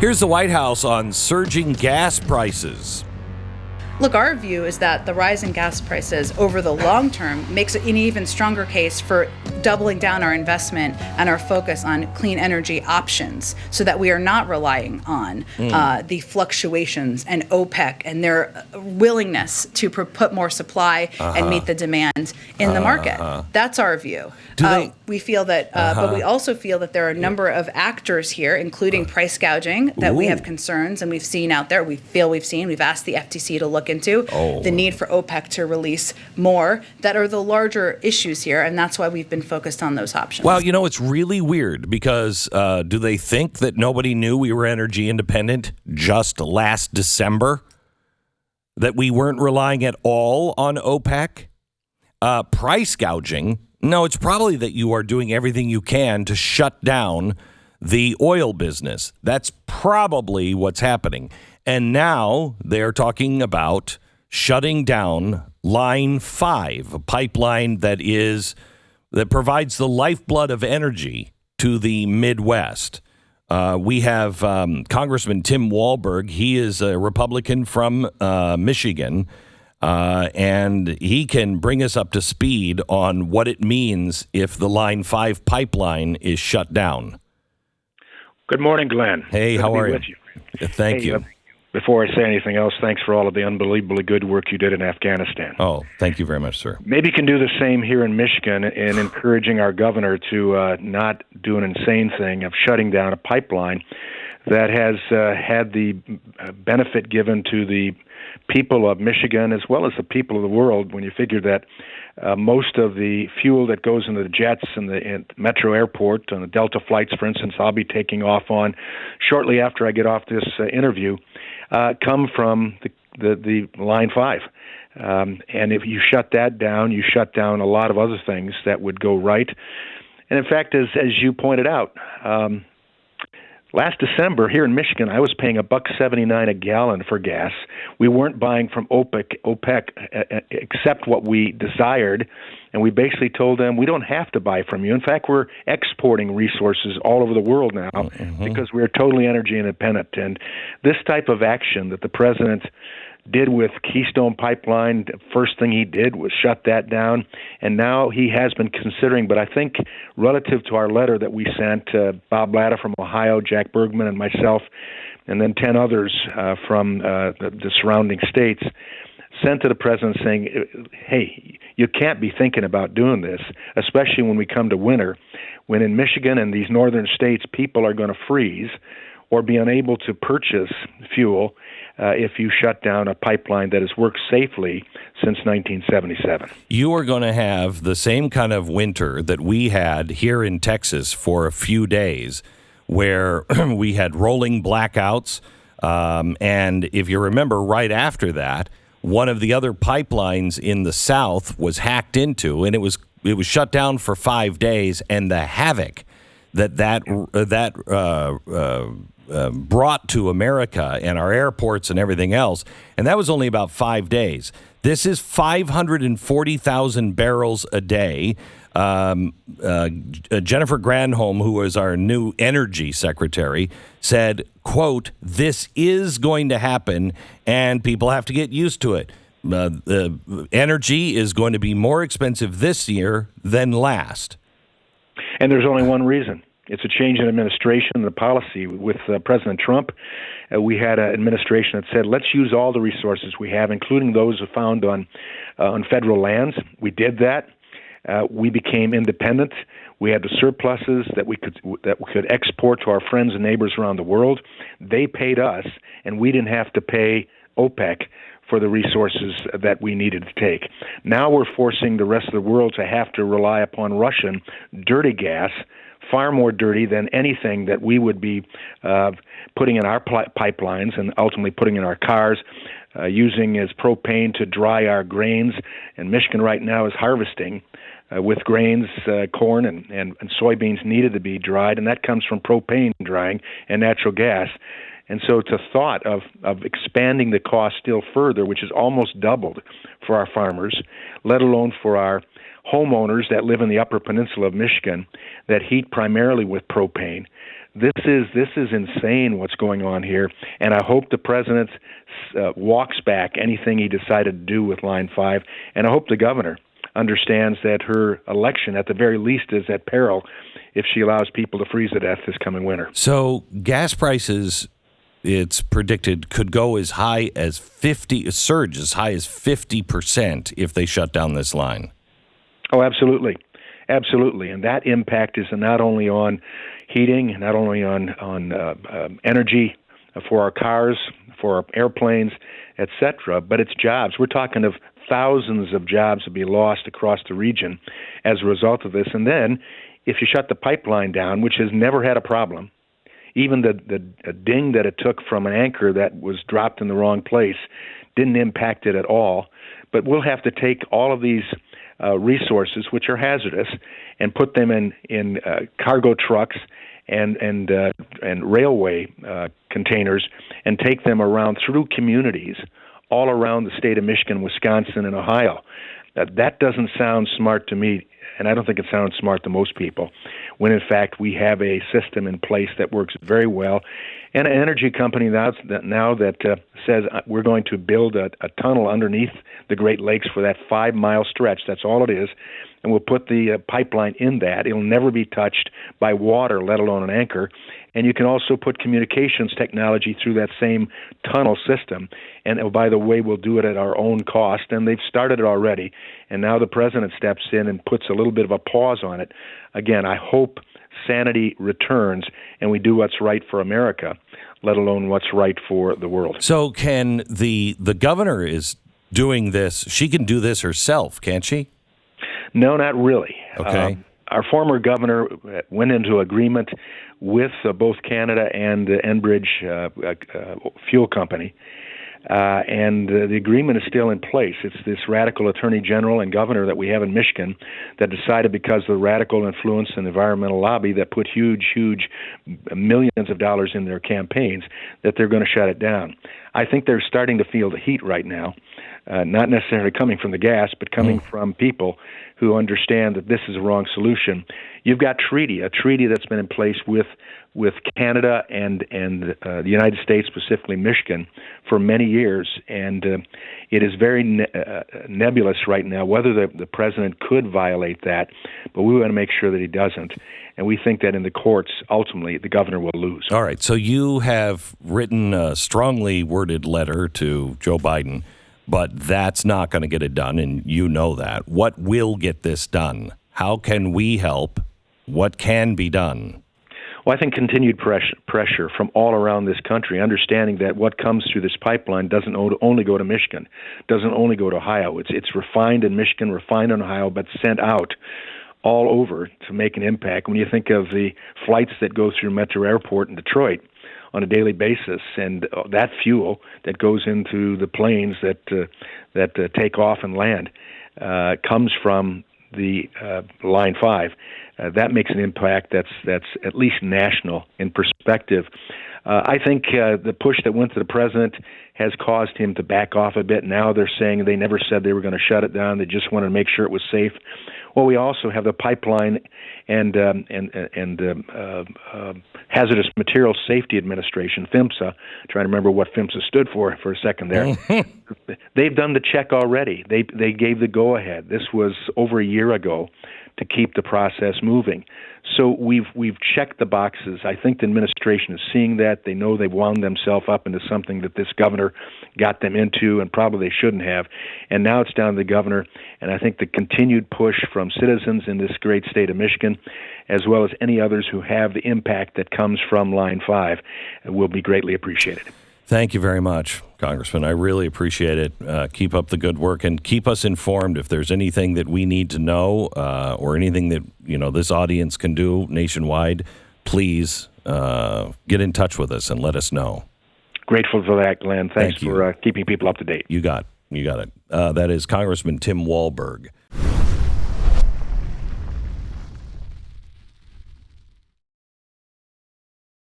Here's the White House on surging gas prices. Look, our view is that the rise in gas prices over the long term makes an even stronger case for doubling down our investment and our focus on clean energy options so that we are not relying on the fluctuations and OPEC and their willingness to put more supply and meet the demand in the market. That's our view. We feel that, but we also feel that there are a number of actors here, including price gouging, that we have concerns and we've seen out there. We've asked the FTC to look into the need for OPEC to release more that are the larger issues here, and that's why we've been focused on those options. Well, it's really weird because do they think that nobody knew we were energy independent just last December? That we weren't relying at all on OPEC? Price gouging? No, it's probably that you are doing everything you can to shut down the oil business. That's probably what's happening. And now they're talking about shutting down Line 5, a pipeline that provides the lifeblood of energy to the Midwest. We have Congressman Tim Walberg. He is a Republican from Michigan, and he can bring us up to speed on what it means if the Line 5 pipeline is shut down. Good morning, Glenn. Hey, how are you? Thank you. Before I say anything else, thanks for all of the unbelievably good work you did in Afghanistan. Oh, thank you very much, sir. Maybe you can do the same here in Michigan in encouraging our governor to not do an insane thing of shutting down a pipeline that has had the benefit given to the people of Michigan as well as the people of the world when you figure that most of the fuel that goes into the jets and the Metro Airport on the Delta flights, for instance, I'll be taking off on shortly after I get off this interview, come from the Line 5. And if you shut that down, you shut down a lot of other things that would go right. And in fact, as you pointed out, last December here in Michigan, I was paying $1.79 a gallon for gas. We weren't buying from OPEC except what we desired, and we basically told them we don't have to buy from you. In fact, we're exporting resources all over the world now because we're totally energy independent. And this type of action that the president did with Keystone Pipeline, the first thing he did was shut that down, and now he has been considering, but I think relative to our letter that we sent, Bob Latta from Ohio, Jack Bergman and myself, and then 10 others from the surrounding states, sent to the president saying, hey, you can't be thinking about doing this, especially when we come to winter, when in Michigan and these northern states, people are going to freeze or be unable to purchase fuel if you shut down a pipeline that has worked safely since 1977. You are going to have the same kind of winter that we had here in Texas for a few days, where we had rolling blackouts. And if you remember, right after that, one of the other pipelines in the south was hacked into, and it was shut down for 5 days, and the havoc that brought to America and our airports and everything else. And that was only about 5 days. This is 540,000 barrels a day. Jennifer Granholm, who is our new energy secretary, said, quote, this is going to happen and people have to get used to it. The energy is going to be more expensive this year than last. And there's only one reason. It's a change in administration and the policy. With President Trump, we had an administration that said, let's use all the resources we have, including those found on federal lands. We did that. We became independent. We had the surpluses that we could export to our friends and neighbors around the world. They paid us, and we didn't have to pay OPEC for the resources that we needed to take. Now we're forcing the rest of the world to have to rely upon Russian dirty gas, far more dirty than anything that we would be putting in our pipelines and ultimately putting in our cars, using as propane to dry our grains. And Michigan right now is harvesting with grains, corn and soybeans needed to be dried, and that comes from propane drying and natural gas. And so it's a thought of expanding the cost still further, which is almost doubled for our farmers, let alone for our homeowners that live in the Upper Peninsula of Michigan that heat primarily with propane. This is insane what's going on here, and I hope the president walks back anything he decided to do with Line 5, and I hope the governor understands that her election, at the very least, is at peril if she allows people to freeze to death this coming winter. So gas prices, it's predicted, could go as high as 50% if they shut down this line. Oh, absolutely. Absolutely. And that impact is not only on heating, not only on energy for our cars, for our airplanes, et cetera, but it's jobs. We're talking of thousands of jobs to be lost across the region as a result of this. And then if you shut the pipeline down, which has never had a problem, even the ding that it took from an anchor that was dropped in the wrong place didn't impact it at all. But we'll have to take all of these resources, which are hazardous, and put them in cargo trucks and railway containers, and take them around through communities all around the state of Michigan, Wisconsin, and Ohio. That doesn't sound smart to me, and I don't think it sounds smart to most people, when in fact we have a system in place that works very well, and an energy company now that says we're going to build a tunnel underneath the Great Lakes for that 5-mile stretch. That's all it is, and we'll put the pipeline in that. It'll never be touched by water, let alone an anchor. And you can also put communications technology through that same tunnel system. And oh, by the way, we'll do it at our own cost. And they've started it already. And now the president steps in and puts a little bit of a pause on it. Again, I hope sanity returns and we do what's right for America, let alone what's right for the world. So can the governor is doing this, she can do this herself, can't she? No, not really. Okay. Our former governor went into agreement with both Canada and the Enbridge fuel company, and the agreement is still in place. It's this radical attorney general and governor that we have in Michigan that decided, because of the radical influence and environmental lobby that put huge millions of dollars in their campaigns, that they're going to shut it down. I think they're starting to feel the heat right now, not necessarily coming from the gas, but coming from people who understand that this is a wrong solution. You've got a treaty that's been in place with Canada and the United States, specifically Michigan, for many years, and it is very nebulous right now whether the president could violate that, but we want to make sure that he doesn't, and we think that in the courts, ultimately, the governor will lose. All right, so you have written a strongly worded letter to Joe Biden, but that's not going to get it done, and you know that. What will get this done? How can we help? What can be done? Well, I think continued pressure from all around this country, understanding that what comes through this pipeline doesn't only go to Michigan, doesn't only go to Ohio. It's refined in Michigan, refined in Ohio, but sent out all over to make an impact. When you think of the flights that go through Metro Airport in Detroit on a daily basis, and that fuel that goes into the planes that take off and land comes from the Line 5. That makes an impact that's at least national in perspective. I think the push that went to the president has caused him to back off a bit. Now they're saying they never said they were going to shut it down. They just wanted to make sure it was safe. Well, we also have the Pipeline and Hazardous Materials Safety Administration, PHMSA. Trying to remember what PHMSA stood for a second there. They've done the check already. They gave the go-ahead. This was over a year ago to keep the process moving. So we've checked the boxes. I think the administration is seeing that. They know they've wound themselves up into something that this governor got them into, and probably they shouldn't have. And now it's down to the governor, and I think the continued push from citizens in this great state of Michigan, as well as any others who have the impact that comes from Line 5, will be greatly appreciated. Thank you very much, Congressman. I really appreciate it. Keep up the good work and keep us informed if there's anything that we need to know or anything that this audience can do nationwide. Please get in touch with us and let us know. Grateful for that, Glenn. Thanks Thank you for keeping people up to date. You got it. That is Congressman Tim Walberg.